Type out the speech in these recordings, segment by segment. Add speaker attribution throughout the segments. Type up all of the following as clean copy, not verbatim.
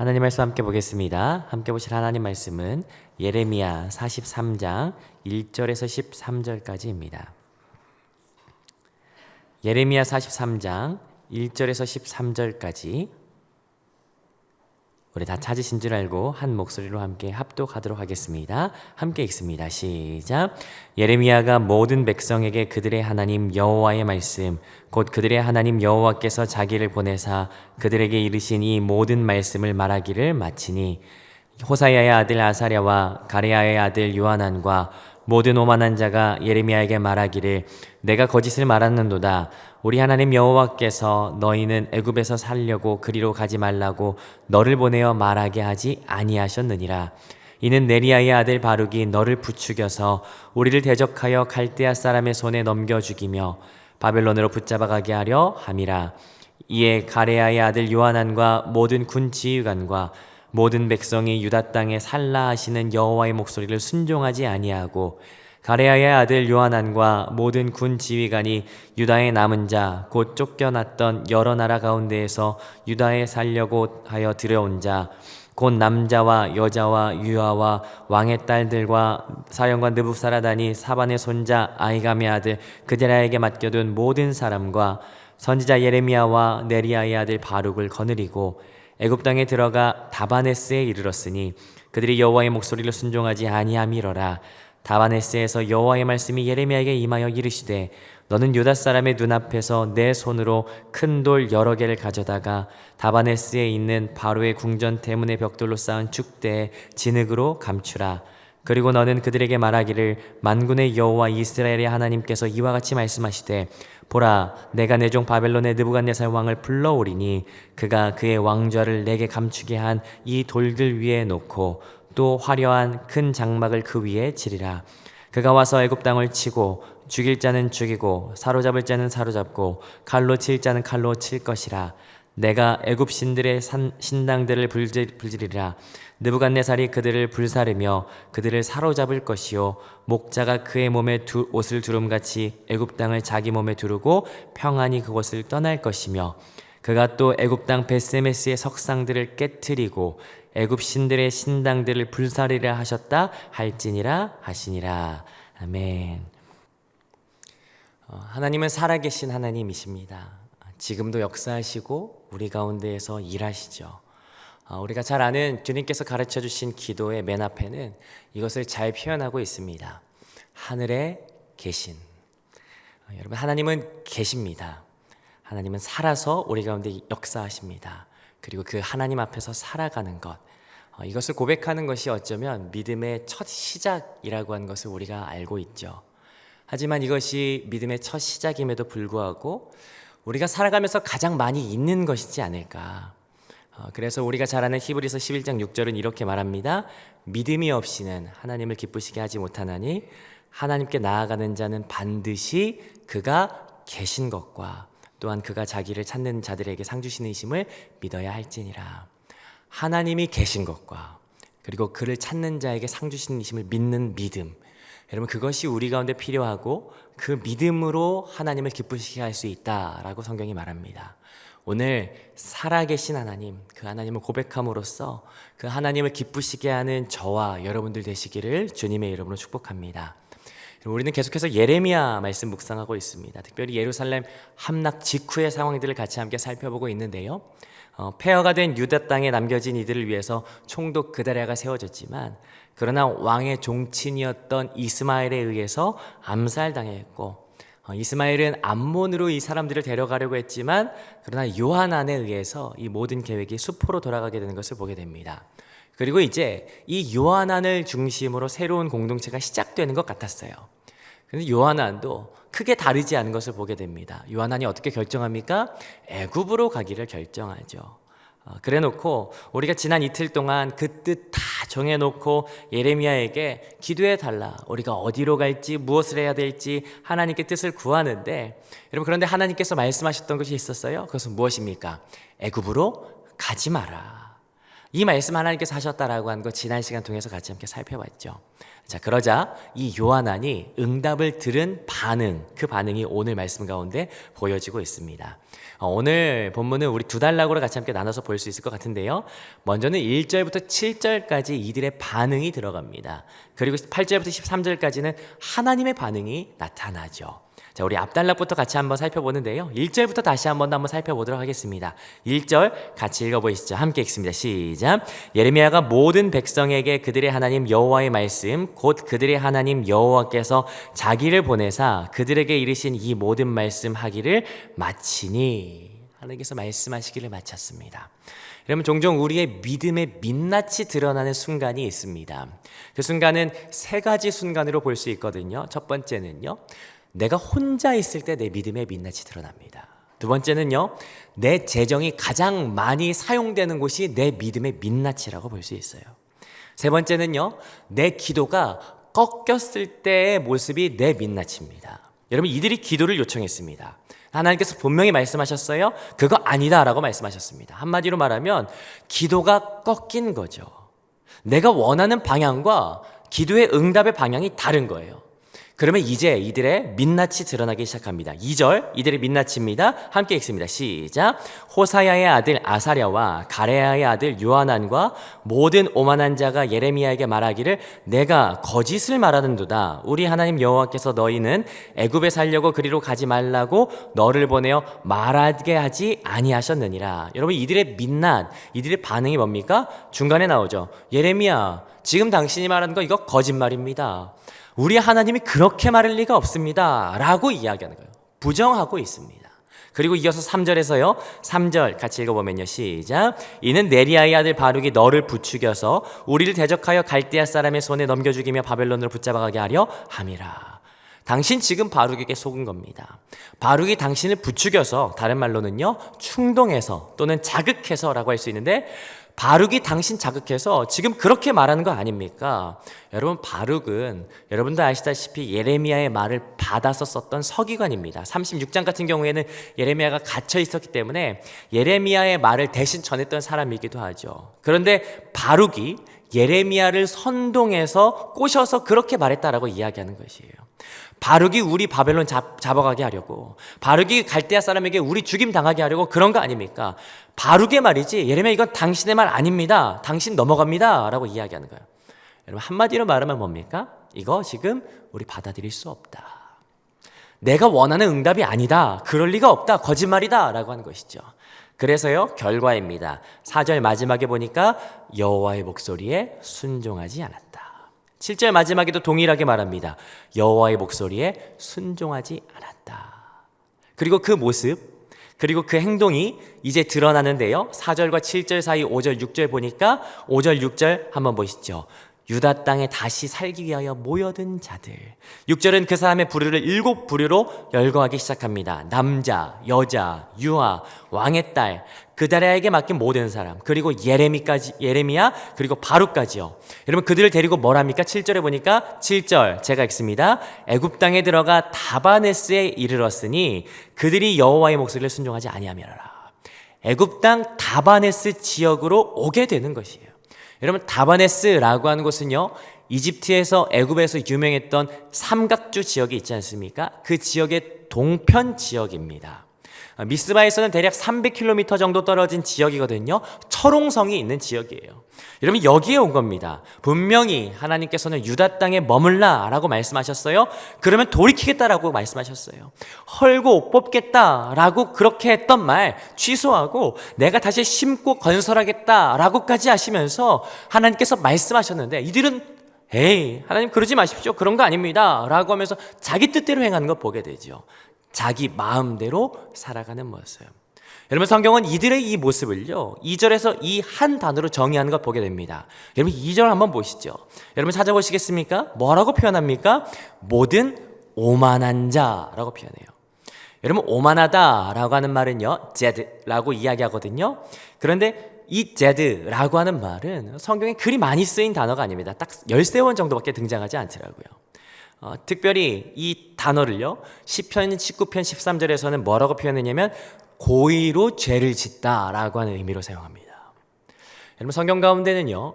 Speaker 1: 하나님 말씀 함께 보겠습니다. 함께 보실 하나님 말씀은 예레미야 43장 1절에서 13절까지입니다. 예레미야 43장 1절에서 13절까지 우리 다 찾으신 줄 알고 한 목소리로 함께 합독하도록 하겠습니다. 함께 읽습니다. 시작. 예레미야가 모든 백성에게 그들의 하나님 여호와의 말씀 곧 그들의 하나님 여호와께서 자기를 보내사 그들에게 이르신 이 모든 말씀을 말하기를 마치니 호사야의 아들 아사랴와 가레야의 아들 요하난과 모든 오만한 자가 예레미야에게 말하기를 내가 거짓을 말하는도다. 우리 하나님 여호와께서 너희는 애굽에서 살려고 그리로 가지 말라고 너를 보내어 말하게 하지 아니하셨느니라. 이는 네리야의 아들 바룩이 너를 부추겨서 우리를 대적하여 갈대아 사람의 손에 넘겨 죽이며 바벨론으로 붙잡아 가게 하려 함이라. 이에 가레야의 아들 요하난과 모든 군 지휘관과 모든 백성이 유다 땅에 살라 하시는 여호와의 목소리를 순종하지 아니하고 가레야의 아들 요하난과 모든 군 지휘관이 유다의 남은 자 곧 쫓겨났던 여러 나라 가운데에서 유다에 살려고 하여 들여온 자 곧 남자와 여자와 유아와 왕의 딸들과 사령관 느부사라단이 사반의 손자 아히감의 아들 그데라에게 맡겨둔 모든 사람과 선지자 예레미야와 네리야의 아들 바룩을 거느리고 애굽 땅에 들어가 다바네스에 이르렀으니 그들이 여호와의 목소리를 순종하지 아니함이러라. 다바네스에서 여호와의 말씀이 예레미야에게 임하여 이르시되 너는 유다 사람의 눈앞에서 내 손으로 큰 돌 여러 개를 가져다가 다바네스에 있는 바로의 궁전 대문의 벽돌로 쌓은 축대에 진흙으로 감추라. 그리고 너는 그들에게 말하기를 만군의 여호와 이스라엘의 하나님께서 이와 같이 말씀하시되 보라 내가 내 종 바벨론의 느부갓네살 왕을 불러오리니 그가 그의 왕좌를 내게 감추게 한 이 돌들 위에 놓고 또 화려한 큰 장막을 그 위에 치리라. 그가 와서 애굽 땅을 치고 죽일 자는 죽이고 사로잡을 자는 사로잡고 칼로 칠 자는 칼로 칠 것이라. 내가 애굽 신들의 신당들을 불지르리라. 느부갓네살이 그들을 불사르며 그들을 사로잡을 것이요 목자가 그의 몸에 옷을 두름같이 애굽 땅을 자기 몸에 두르고 평안히 그곳을 떠날 것이며 그가 또 애굽 땅 베스메스의 석상들을 깨트리고 애굽 신들의 신당들을 불사르리라 하셨다 할지니라 하시니라. 아멘. 하나님은 살아계신 하나님이십니다. 지금도 역사하시고 우리 가운데에서 일하시죠. 우리가 잘 아는 주님께서 가르쳐 주신 기도의 맨 앞에는 이것을 잘 표현하고 있습니다. 하늘에 계신. 여러분, 하나님은 계십니다. 하나님은 살아서 우리 가운데 역사하십니다. 그리고 그 하나님 앞에서 살아가는 것, 이것을 고백하는 것이 어쩌면 믿음의 첫 시작이라고 하는 것을 우리가 알고 있죠. 하지만 이것이 믿음의 첫 시작임에도 불구하고 우리가 살아가면서 가장 많이 잊는 것이지 않을까. 그래서 우리가 잘 아는 히브리서 11장 6절은 이렇게 말합니다. 믿음이 없이는 하나님을 기쁘시게 하지 못하나니 하나님께 나아가는 자는 반드시 그가 계신 것과 또한 그가 자기를 찾는 자들에게 상 주시는 이심을 믿어야 할지니라. 하나님이 계신 것과 그리고 그를 찾는 자에게 상 주시는 이심을 믿는 믿음, 여러분 그것이 우리 가운데 필요하고 그 믿음으로 하나님을 기쁘시게 할 수 있다라고 성경이 말합니다. 오늘 살아계신 하나님, 그 하나님을 고백함으로써 그 하나님을 기쁘시게 하는 저와 여러분들 되시기를 주님의 이름으로 축복합니다. 우리는 계속해서 예레미야 말씀 묵상하고 있습니다. 특별히 예루살렘 함락 직후의 상황들을 같이 함께 살펴보고 있는데요. 폐허가 된 유다 땅에 남겨진 이들을 위해서 총독 그다랴가 세워졌지만 그러나 왕의 종친이었던 이스마엘에 의해서 암살당했고 이스마엘은 암몬으로 이 사람들을 데려가려고 했지만 그러나 요하난에 의해서 이 모든 계획이 수포로 돌아가게 되는 것을 보게 됩니다. 그리고 이제 이 요하난을 중심으로 새로운 공동체가 시작되는 것 같았어요. 그런데 요하난도 크게 다르지 않은 것을 보게 됩니다. 요하난이 어떻게 결정합니까? 애굽으로 가기를 결정하죠. 그래놓고 우리가 지난 이틀 동안 그 뜻 다 정해놓고 예레미야에게 기도해달라. 우리가 어디로 갈지 무엇을 해야 될지 하나님께 뜻을 구하는데 여러분 그런데 하나님께서 말씀하셨던 것이 있었어요. 그것은 무엇입니까? 애굽으로 가지 마라. 이 말씀 하나님께서 하셨다라고 하는 거 지난 시간 통해서 같이 함께 살펴봤죠. 자, 그러자 이 요하난이 응답을 들은 반응, 그 반응이 오늘 말씀 가운데 보여지고 있습니다. 오늘 본문은 우리 두 단락으로 같이 함께 나눠서 볼 수 있을 것 같은데요. 먼저는 1절부터 7절까지 이들의 반응이 들어갑니다. 그리고 8절부터 13절까지는 하나님의 반응이 나타나죠. 자, 우리 앞단락부터 같이 한번 살펴보는데요. 1절부터 다시 한번 살펴보도록 하겠습니다. 1절 같이 읽어보시죠. 함께 읽습니다. 시작. 예레미야가 모든 백성에게 그들의 하나님 여호와의 말씀 곧 그들의 하나님 여호와께서 자기를 보내사 그들에게 이르신 이 모든 말씀하기를 마치니, 하나님께서 말씀하시기를 마쳤습니다. 여러분, 종종 우리의 믿음의 민낯이 드러나는 순간이 있습니다. 그 순간은 세 가지 순간으로 볼 수 있거든요. 첫 번째는요, 내가 혼자 있을 때 내 믿음의 민낯이 드러납니다. 두 번째는요, 내 재정이 가장 많이 사용되는 곳이 내 믿음의 민낯이라고 볼 수 있어요. 세 번째는요, 내 기도가 꺾였을 때의 모습이 내 민낯입니다. 여러분, 이들이 기도를 요청했습니다. 하나님께서 분명히 말씀하셨어요. 그거 아니다 라고 말씀하셨습니다. 한마디로 말하면 기도가 꺾인 거죠. 내가 원하는 방향과 기도의 응답의 방향이 다른 거예요. 그러면 이제 이들의 민낯이 드러나기 시작합니다. 2절, 이들의 민낯입니다. 함께 읽습니다. 시작. 호사야의 아들 아사랴와 가레야의 아들 요하난과 모든 오만한 자가 예레미야에게 말하기를 내가 거짓을 말하는도다. 우리 하나님 여호와께서 너희는 애굽에 살려고 그리로 가지 말라고 너를 보내어 말하게 하지 아니하셨느니라. 여러분, 이들의 민낯, 이들의 반응이 뭡니까? 중간에 나오죠. 예레미야, 지금 당신이 말하는 거 이거 거짓말입니다. 우리 하나님이 그렇게 말할 리가 없습니다 라고 이야기하는 거예요. 부정하고 있습니다. 그리고 이어서 3절에서요, 3절 같이 읽어보면요. 시작. 이는 네리야의 아들 바룩이 너를 부추겨서 우리를 대적하여 갈대아 사람의 손에 넘겨 죽이며 바벨론으로 붙잡아가게 하려 함이라. 당신 지금 바룩에게 속은 겁니다. 바룩이 당신을 부추겨서, 다른 말로는요, 충동해서 또는 자극해서 라고 할 수 있는데, 바룩이 당신 자극해서 지금 그렇게 말하는 거 아닙니까? 여러분, 바룩은 여러분도 아시다시피 예레미야의 말을 받아서 썼던 서기관입니다. 36장 같은 경우에는 예레미야가 갇혀 있었기 때문에 예레미야의 말을 대신 전했던 사람이기도 하죠. 그런데 바룩이 예레미야를 선동해서 꼬셔서 그렇게 말했다라고 이야기하는 것이에요. 바룩이 우리 바벨론 잡아가게 하려고, 바룩이 갈대아 사람에게 우리 죽임 당하게 하려고 그런 거 아닙니까? 바룩의 말이지 예레미야 이건 당신의 말 아닙니다. 당신 넘어갑니다 라고 이야기하는 거예요. 여러분, 한마디로 말하면 뭡니까? 이거 지금 우리 받아들일 수 없다. 내가 원하는 응답이 아니다. 그럴 리가 없다. 거짓말이다 라고 하는 것이죠. 그래서요, 결과입니다. 4절 마지막에 보니까 여호와의 목소리에 순종하지 않았다. 7절 마지막에도 동일하게 말합니다. 여호와의 목소리에 순종하지 않았다. 그리고 그 모습, 그리고 그 행동이 이제 드러나는데요. 4절과 7절 사이 5절, 6절 보니까 5절, 6절 한번 보시죠. 유다 땅에 다시 살기 위하여 모여든 자들. 6절은 그 사람의 부류를 7부류로 열거하기 시작합니다. 남자, 여자, 유아, 왕의 딸, 그다랴에게 맡긴 모든 사람, 그리고 예레미야, 그리고 바룩까지요. 여러분, 그들을 데리고 뭘 합니까? 7절에 보니까 7절 제가 읽습니다. 애굽 땅에 들어가 다바네스에 이르렀으니 그들이 여호와의 목소리를 순종하지 아니하며라. 애굽 땅 다바네스 지역으로 오게 되는 것이에요. 여러분, 다바네스라고 하는 곳은요, 이집트에서 애굽에서 유명했던 삼각주 지역이 있지 않습니까? 그 지역의 동편 지역입니다. 미스바에서는 대략 300km 정도 떨어진 지역이거든요. 철옹성이 있는 지역이에요. 여러분, 여기에 온 겁니다. 분명히 하나님께서는 유다 땅에 머물라 라고 말씀하셨어요. 그러면 돌이키겠다라고 말씀하셨어요. 헐고 옷 뽑겠다 라고 그렇게 했던 말 취소하고 내가 다시 심고 건설하겠다 라고까지 하시면서 하나님께서 말씀하셨는데, 이들은 에이, 하나님 그러지 마십시오. 그런 거 아닙니다 라고 하면서 자기 뜻대로 행하는 거 보게 되죠. 자기 마음대로 살아가는 모습. 여러분, 성경은 이들의 이 모습을요, 2절에서 이 한 단어로 정의하는 걸 보게 됩니다. 여러분, 2절 한번 보시죠. 여러분, 찾아보시겠습니까? 뭐라고 표현합니까? 모든 오만한 자라고 표현해요. 여러분, 오만하다라고 하는 말은요, 제드라고 이야기하거든요. 그런데 이 제드라고 하는 말은 성경에 그리 많이 쓰인 단어가 아닙니다. 딱 13번 정도밖에 등장하지 않더라고요. 특별히 이 단어를요, 시편 19편 13절에서는 뭐라고 표현했냐면 고의로 죄를 짓다라고 하는 의미로 사용합니다. 여러분 성경 가운데는요,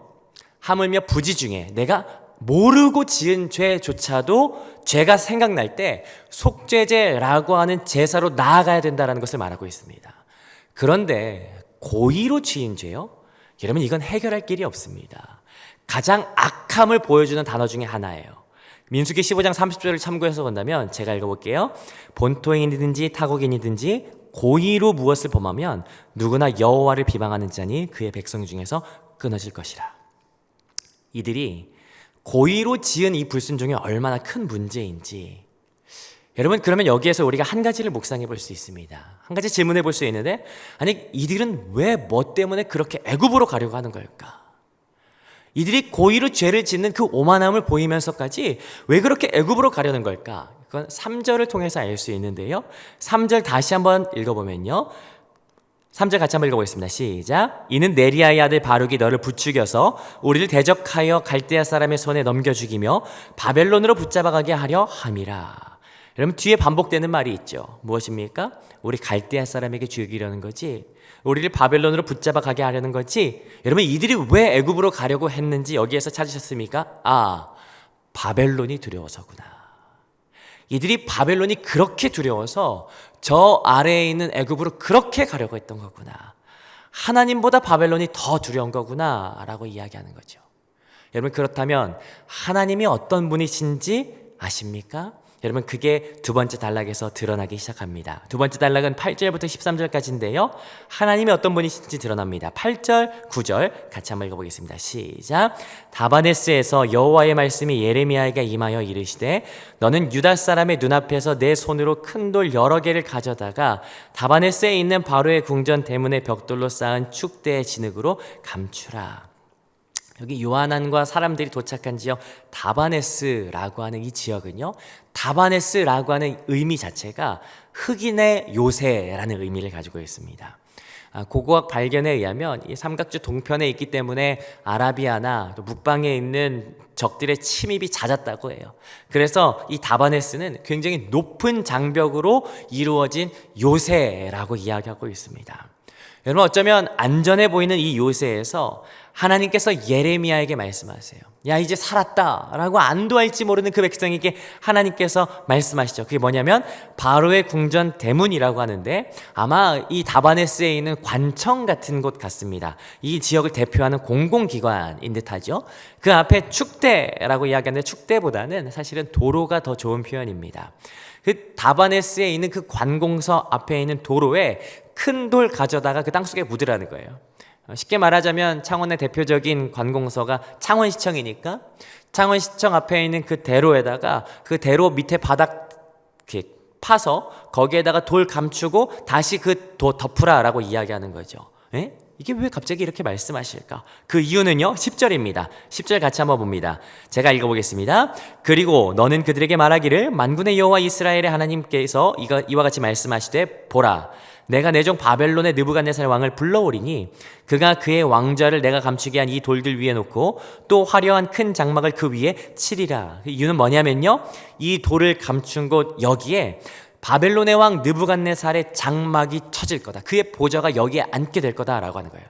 Speaker 1: 하물며 부지 중에 내가 모르고 지은 죄조차도 죄가 생각날 때 속죄제라고 하는 제사로 나아가야 된다는 것을 말하고 있습니다. 그런데 고의로 지은 죄요? 여러분 이건 해결할 길이 없습니다. 가장 악함을 보여주는 단어 중에 하나예요. 민수기 15장 30절을 참고해서 본다면 제가 읽어볼게요. 본토인이든지 타국인이든지 고의로 무엇을 범하면 누구나 여호와를 비방하는 자니 그의 백성 중에서 끊어질 것이라. 이들이 고의로 지은 이 불순종이 얼마나 큰 문제인지, 여러분 그러면 여기에서 우리가 한 가지를 묵상해 볼 수 있습니다. 한 가지 질문해 볼 수 있는데, 아니 이들은 왜 뭐 때문에 그렇게 애굽으로 가려고 하는 걸까? 이들이 고의로 죄를 짓는 그 오만함을 보이면서까지 왜 그렇게 애굽으로 가려는 걸까? 그건 3절을 통해서 알 수 있는데요, 3절 다시 한번 읽어보면요, 3절 같이 한번 읽어보겠습니다. 시작. 이는 네리야의 아들 바룩이 너를 부추겨서 우리를 대적하여 갈대아 사람의 손에 넘겨 죽이며 바벨론으로 붙잡아가게 하려 함이라. 여러분 뒤에 반복되는 말이 있죠. 무엇입니까? 우리 갈대아 사람에게 죽이려는 거지, 우리를 바벨론으로 붙잡아 가게 하려는 거지. 여러분 이들이 왜 애굽으로 가려고 했는지 여기에서 찾으셨습니까? 아, 바벨론이 두려워서구나. 이들이 바벨론이 그렇게 두려워서 저 아래에 있는 애굽으로 그렇게 가려고 했던 거구나. 하나님보다 바벨론이 더 두려운 거구나 라고 이야기하는 거죠. 여러분 그렇다면 하나님이 어떤 분이신지 아십니까? 여러분 그게 두 번째 단락에서 드러나기 시작합니다. 두 번째 단락은 8절부터 13절까지인데요, 하나님이 어떤 분이신지 드러납니다. 8절, 9절 같이 한번 읽어보겠습니다. 시작. 다바네스에서 여호와의 말씀이 예레미야에게 임하여 이르시되 너는 유다 사람의 눈앞에서 내 손으로 큰 돌 여러 개를 가져다가 다바네스에 있는 바로의 궁전 대문의 벽돌로 쌓은 축대의 진흙으로 감추라. 여기 요하난과 사람들이 도착한 지역 다바네스라고 하는 이 지역은요, 다바네스라고 하는 의미 자체가 흑인의 요새라는 의미를 가지고 있습니다. 고고학 발견에 의하면 이 삼각주 동편에 있기 때문에 아라비아나 또 북방에 있는 적들의 침입이 잦았다고 해요. 그래서 이 다바네스는 굉장히 높은 장벽으로 이루어진 요새라고 이야기하고 있습니다. 여러분 어쩌면 안전해 보이는 이 요새에서 하나님께서 예레미야에게 말씀하세요. 야 이제 살았다 라고 안도할지 모르는 그 백성에게 하나님께서 말씀하시죠. 그게 뭐냐면 바로의 궁전 대문이라고 하는데, 아마 이 다바네스에 있는 관청 같은 곳 같습니다. 이 지역을 대표하는 공공기관인 듯하죠. 그 앞에 축대라고 이야기하는데 축대보다는 사실은 도로가 더 좋은 표현입니다. 그 다바네스에 있는 그 관공서 앞에 있는 도로에 큰 돌 가져다가 그 땅속에 묻으라는 거예요. 쉽게 말하자면 창원의 대표적인 관공서가 창원시청이니까 창원시청 앞에 있는 그 대로에다가 그 대로 밑에 바닥 이렇게 파서 거기에다가 돌 감추고 다시 그 도 덮으라라고 이야기하는 거죠. 에? 이게 왜 갑자기 이렇게 말씀하실까? 그 이유는요 10절입니다 10절 같이 한번 봅니다. 제가 읽어보겠습니다. 그리고 너는 그들에게 말하기를 만군의 여호와 이스라엘의 하나님께서 이와 같이 말씀하시되 보라, 내가 내 종 바벨론의 느부갓네살 왕을 불러오리니 그가 그의 왕좌를 내가 감추게 한 이 돌들 위에 놓고 또 화려한 큰 장막을 그 위에 치리라. 그 이유는 뭐냐면요, 이 돌을 감춘 곳 여기에 바벨론의 왕 느부갓네살의 장막이 쳐질 거다, 그의 보좌가 여기에 앉게 될 거다라고 하는 거예요.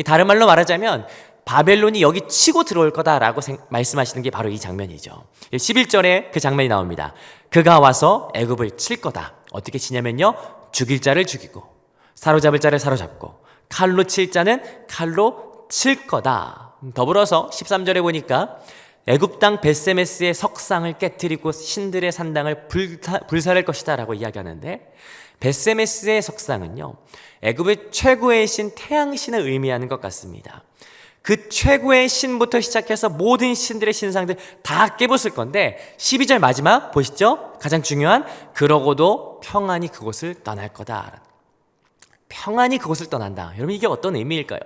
Speaker 1: 다른 말로 말하자면 바벨론이 여기 치고 들어올 거다라고 말씀하시는 게 바로 이 장면이죠. 11절에 그 장면이 나옵니다. 그가 와서 애굽을 칠 거다. 어떻게 치냐면요, 죽일 자를 죽이고 사로잡을 자를 사로잡고 칼로 칠 자는 칼로 칠 거다. 더불어서 13절에 보니까 애굽 땅 벳세메스의 석상을 깨뜨리고 신들의 산당을 불살할 것이다 라고 이야기하는데, 벳세메스의 석상은요 애굽의 최고의 신 태양신을 의미하는 것 같습니다. 그 최고의 신부터 시작해서 모든 신들의 신상들 다 깨부술 건데, 12절 마지막 보시죠. 가장 중요한 그러고도 평안히 그곳을 떠날 거다. 평안히 그곳을 떠난다. 여러분 이게 어떤 의미일까요?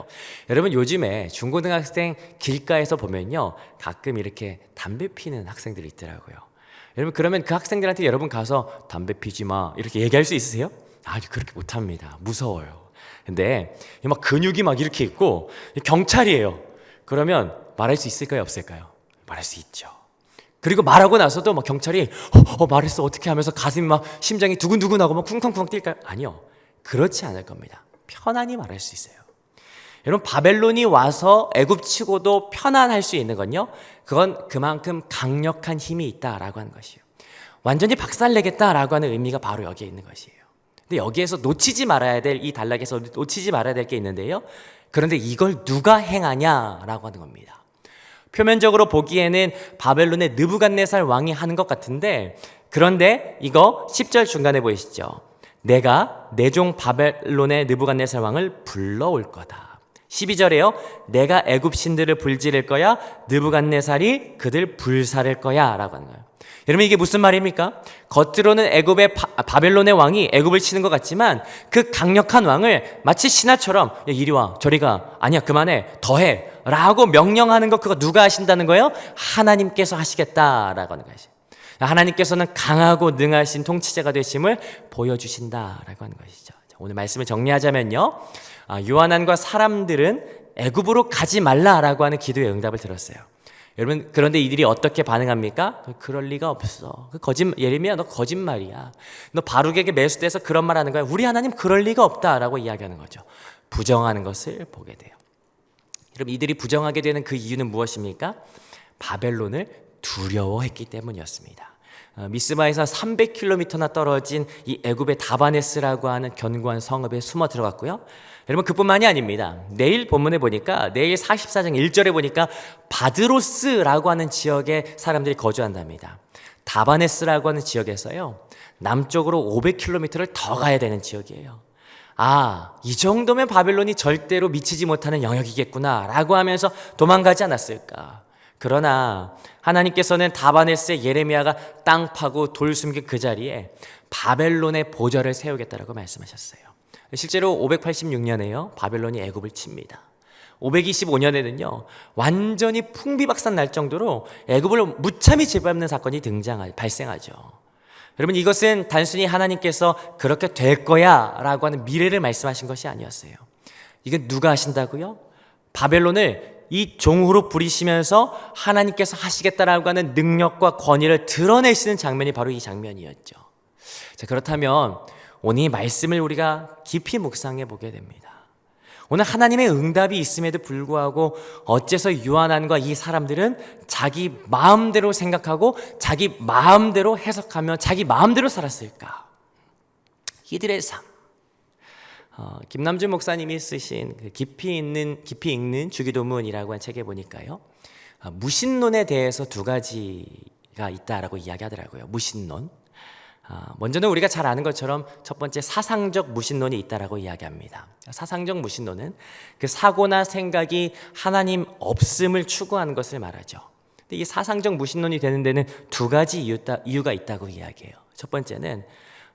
Speaker 1: 여러분 요즘에 중고등학생 길가에서 보면요 가끔 이렇게 담배 피는 학생들이 있더라고요. 여러분 그러면 그 학생들한테 여러분 가서 담배 피지 마 이렇게 얘기할 수 있으세요? 아니 그렇게 못합니다. 무서워요. 근데 막 근육이 막 이렇게 있고 경찰이에요. 그러면 말할 수 있을까요? 없을까요? 말할 수 있죠. 그리고 말하고 나서도 막 경찰이 말했어 어떻게 하면서 가슴이 막 심장이 두근두근하고 막 쿵쾅쿵쾅 뛸까요? 아니요. 그렇지 않을 겁니다. 편안히 말할 수 있어요. 여러분, 바벨론이 와서 애굽치고도 편안할 수 있는 건요, 그건 그만큼 강력한 힘이 있다라고 하는 것이에요. 완전히 박살내겠다라고 하는 의미가 바로 여기에 있는 것이에요. 근데 여기에서 놓치지 말아야 될, 이 단락에서 놓치지 말아야 될 게 있는데요, 그런데 이걸 누가 행하냐라고 하는 겁니다. 표면적으로 보기에는 바벨론의 느부갓네살 왕이 하는 것 같은데, 그런데 이거 10절 중간에 보이시죠? 내가 내 종 바벨론의 느부갓네살 왕을 불러올 거다. 12절에요. 내가 애굽 신들을 불지를 거야. 느부갓네살이 그들 불사를 거야 라고 하는 거예요. 여러분, 이게 무슨 말입니까? 겉으로는 애굽의 바벨론의 왕이 애굽을 치는 것 같지만 그 강력한 왕을 마치 신하처럼, 야, 이리 와, 저리 가, 아니야, 그만해, 더해 라고 명령하는 것, 그거 누가 하신다는 거예요? 하나님께서 하시겠다라고 하는 것이죠. 하나님께서는 강하고 능하신 통치자가 되심을 보여주신다라고 하는 것이죠. 오늘 말씀을 정리하자면요, 요한안과 사람들은 애굽으로 가지 말라라고 하는 기도의 응답을 들었어요. 여러분, 그런데 이들이 어떻게 반응합니까? 그럴 리가 없어. 예레미야, 너 거짓말이야. 너 바룩에게 매수돼서 그런 말 하는 거야. 우리 하나님 그럴 리가 없다라고 이야기하는 거죠. 부정하는 것을 보게 돼요. 여러분, 이들이 부정하게 되는 그 이유는 무엇입니까? 바벨론을 두려워했기 때문이었습니다. 미스바에서 300km나 떨어진 이 애굽의 다바네스라고 하는 견고한 성읍에 숨어 들어갔고요. 여러분, 그뿐만이 아닙니다. 내일 본문에 보니까, 내일 44장 1절에 보니까 바드로스라고 하는 지역에 사람들이 거주한답니다. 다바네스라고 하는 지역에서요, 남쪽으로 500km를 더 가야 되는 지역이에요. 이 정도면 바벨론이 절대로 미치지 못하는 영역이겠구나 라고 하면서 도망가지 않았을까. 그러나 하나님께서는 다바네스의 예레미야가 땅 파고 돌 숨긴 그 자리에 바벨론의 보좌를 세우겠다라고 말씀하셨어요. 실제로 586년에요, 바벨론이 애굽을 칩니다. 525년에는요, 완전히 풍비박산 날 정도로 애굽을 무참히 짓밟는 사건이 발생하죠. 여러분, 이것은 단순히 하나님께서 그렇게 될 거야 라고 하는 미래를 말씀하신 것이 아니었어요. 이건 누가 하신다고요? 바벨론을 이 종으로 부리시면서 하나님께서 하시겠다라고 하는 능력과 권위를 드러내시는 장면이 바로 이 장면이었죠. 자, 그렇다면 오늘 이 말씀을 우리가 깊이 묵상해 보게 됩니다. 오늘 하나님의 응답이 있음에도 불구하고 어째서 요한안과 이 사람들은 자기 마음대로 생각하고 자기 마음대로 해석하며 자기 마음대로 살았을까? 이들의 삶. 김남준 목사님이 쓰신 그 깊이 읽는 주기도문이라고 한 책에 보니까요, 무신론에 대해서 두 가지가 있다라고 이야기하더라고요. 무신론. 먼저는 우리가 잘 아는 것처럼 첫 번째 사상적 무신론이 있다라고 이야기합니다. 사상적 무신론은 그 사고나 생각이 하나님 없음을 추구하는 것을 말하죠. 근데 이 사상적 무신론이 되는 데는 두 가지 이유가 있다고 이야기해요. 첫 번째는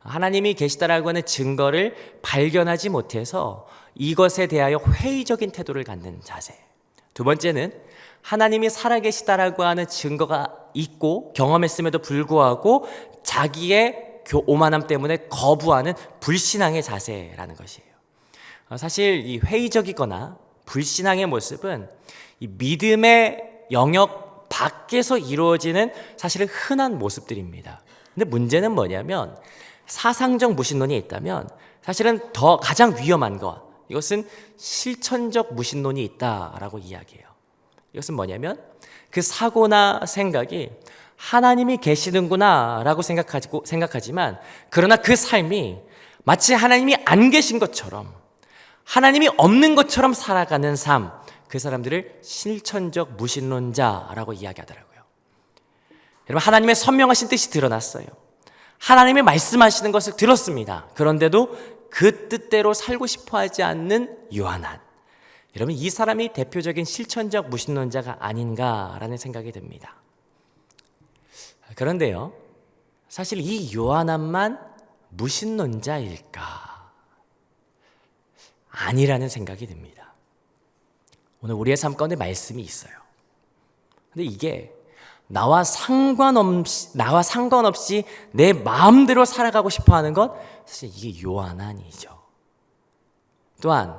Speaker 1: 하나님이 계시다라고 하는 증거를 발견하지 못해서 이것에 대하여 회의적인 태도를 갖는 자세. 두 번째는 하나님이 살아계시다라고 하는 증거가 있고 경험했음에도 불구하고 자기의 오만함 때문에 거부하는 불신앙의 자세라는 것이에요. 사실 이 회의적이거나 불신앙의 모습은 이 믿음의 영역 밖에서 이루어지는 사실은 흔한 모습들입니다. 근데 문제는 뭐냐면, 사상적 무신론이 있다면 사실은 더 가장 위험한 것, 이것은 실천적 무신론이 있다라고 이야기해요. 이것은 뭐냐면, 그 사고나 생각이 하나님이 계시는구나 라고 생각하지만, 그러나 그 삶이 마치 하나님이 안 계신 것처럼, 하나님이 없는 것처럼 살아가는 삶, 그 사람들을 실천적 무신론자라고 이야기하더라고요. 여러분, 하나님의 선명하신 뜻이 드러났어요. 하나님이 말씀하시는 것을 들었습니다. 그런데도 그 뜻대로 살고 싶어 하지 않는 요한안. 여러분, 이 사람이 대표적인 실천적 무신론자가 아닌가라는 생각이 듭니다. 그런데요, 사실 이 요한안만 무신론자일까? 아니라는 생각이 듭니다. 오늘 우리의 삶 가운데 말씀이 있어요. 근데 이게 나와 상관없이 내 마음대로 살아가고 싶어 하는 것, 사실 이게 요한안이죠. 또한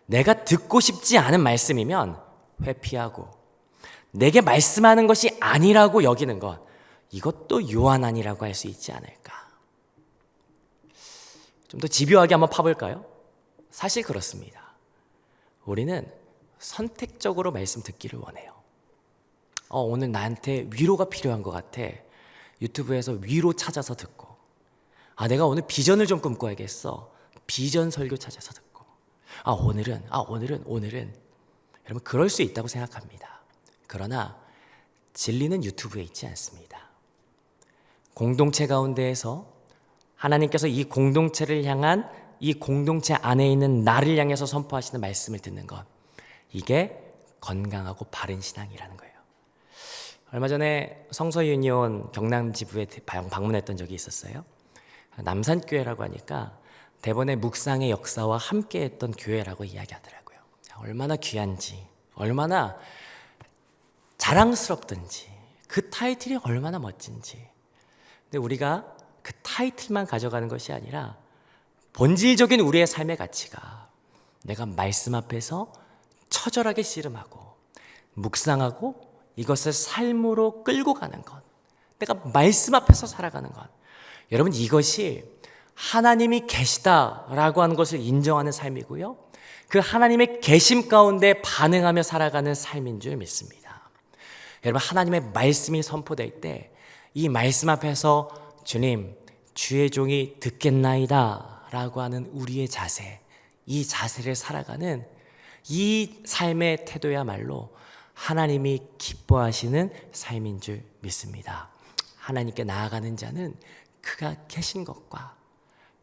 Speaker 1: 내가 듣고 싶지 않은 말씀이면 회피하고, 내게 말씀하는 것이 아니라고 여기는 것, 이것도 요한안이라고 할 수 있지 않을까. 좀 더 집요하게 한번 파볼까요? 사실 그렇습니다. 우리는 선택적으로 말씀 듣기를 원해요. 오늘 나한테 위로가 필요한 것 같아. 유튜브에서 위로 찾아서 듣고, 내가 오늘 비전을 좀 꿈꿔야겠어. 비전 설교 찾아서 듣고, 오늘은 여러분, 그럴 수 있다고 생각합니다. 그러나 진리는 유튜브에 있지 않습니다. 공동체 가운데에서 하나님께서 이 공동체를 향한, 이 공동체 안에 있는 나를 향해서 선포하시는 말씀을 듣는 것, 이게 건강하고 바른 신앙이라는 거예요. 얼마 전에 성서유니온 경남 지부에 방문했던 적이 있었어요. 남산교회라고 하니까 대번에 묵상의 역사와 함께했던 교회라고 이야기하더라고요. 얼마나 귀한지, 얼마나 자랑스럽든지, 그 타이틀이 얼마나 멋진지. 근데 우리가 그 타이틀만 가져가는 것이 아니라 본질적인 우리의 삶의 가치가, 내가 말씀 앞에서 처절하게 씨름하고 묵상하고 이것을 삶으로 끌고 가는 것, 내가 말씀 앞에서 살아가는 것, 여러분, 이것이 하나님이 계시다라고 하는 것을 인정하는 삶이고요, 그 하나님의 계심 가운데 반응하며 살아가는 삶인 줄 믿습니다. 여러분, 하나님의 말씀이 선포될 때 이 말씀 앞에서 주님, 주의 종이 듣겠나이다 라고 하는 우리의 자세, 이 자세를 살아가는 이 삶의 태도야말로 하나님이 기뻐하시는 삶인 줄 믿습니다. 하나님께 나아가는 자는 그가 계신 것과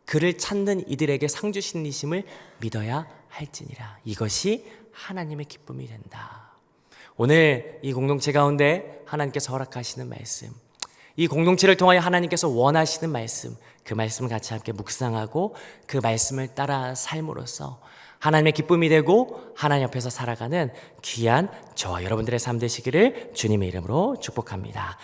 Speaker 1: 그를 찾는 이들에게 상 주시는 이심을 믿어야 할지니라. 이것이 하나님의 기쁨이 된다. 오늘 이 공동체 가운데 하나님께서 허락하시는 말씀, 이 공동체를 통하여 하나님께서 원하시는 말씀, 그 말씀을 같이 함께 묵상하고 그 말씀을 따라 삶으로써 하나님의 기쁨이 되고 하나님 앞에서 살아가는 귀한 저와 여러분들의 삶 되시기를 주님의 이름으로 축복합니다.